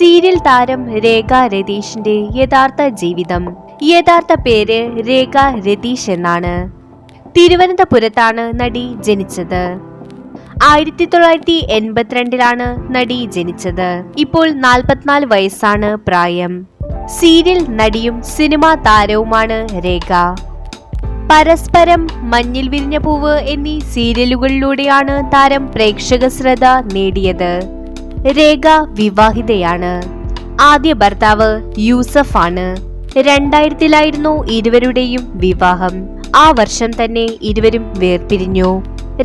Serial താരം രേഖ രതീഷിന്റെ യഥാർത്ഥ ജീവിതം. യഥാർത്ഥ പേര് രേഖ രതീഷ് എന്നാണ്. തിരുവനന്തപുരത്താണ് നടി ജനിച്ചത്. 1982 നടി ജനിച്ചത്. ഇപ്പോൾ 44 വയസ്സാണ് പ്രായം. സീരിയൽ നടിയും സിനിമാ താരവുമാണ് രേഖ. പരസ്പരം, മഞ്ഞിൽ വിരിഞ്ഞ പൂവ് എന്നീ സീരിയലുകളിലൂടെയാണ് താരം പ്രേക്ഷക ശ്രദ്ധ നേടിയത്. രേഖ വിവാഹിതയാണ്. ആദ്യ ഭർത്താവ് യൂസഫ് ആണ്. 2000-ലായിരുന്നു ഇരുവരുടെയും വിവാഹം. ആ വർഷം തന്നെ ഇരുവരും വേർപിരിഞ്ഞു.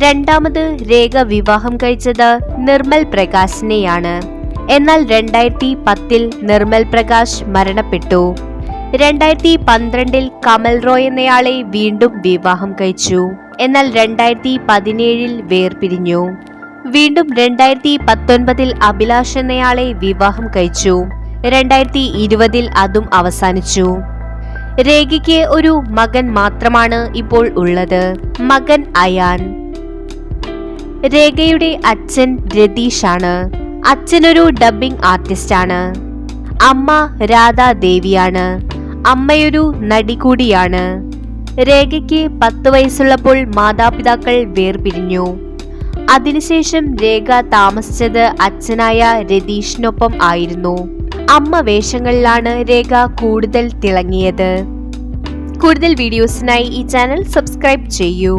രണ്ടാമത് രേഖ വിവാഹം കഴിച്ചത് നിർമ്മൽ പ്രകാശിനെയാണ്. എന്നാൽ 2010-ൽ നിർമ്മൽ പ്രകാശ് മരണപ്പെട്ടു. 2012-ൽ കമൽ റോയ് എന്നയാളെ വീണ്ടും വിവാഹം കഴിച്ചു. എന്നാൽ 2017-ൽ വേർപിരിഞ്ഞു. വീണ്ടും 2019-ൽ അഭിലാഷ് എന്നയാളെ വിവാഹം കഴിച്ചു. 2020-ൽ അതും അവസാനിച്ചു. രേഖയ്ക്ക് ഒരു മകൻ മാത്രമാണ് ഇപ്പോൾ ഉള്ളത്, മകൻ അയാൻ. രേഖയുടെ അച്ഛൻ രതീഷ് ആണ്. അച്ഛനൊരു ഡബ്ബിംഗ് ആർട്ടിസ്റ്റാണ്. അമ്മ രാധാദേവിയാണ്. അമ്മയൊരു നടി കൂടിയാണ്. രേഖയ്ക്ക് 10 വയസ്സുള്ളപ്പോൾ മാതാപിതാക്കൾ വേർപിരിഞ്ഞു. അതിനുശേഷം രേഖ താമസിച്ചത് അച്ഛനായ രതീഷിനൊപ്പം ആയിരുന്നു. അമ്മ വേഷങ്ങളിലാണ് രേഖ കൂടുതൽ തിളങ്ങിയത്. കൂടുതൽ വീഡിയോസിനായി ഈ ചാനൽ സബ്സ്ക്രൈബ് ചെയ്യൂ.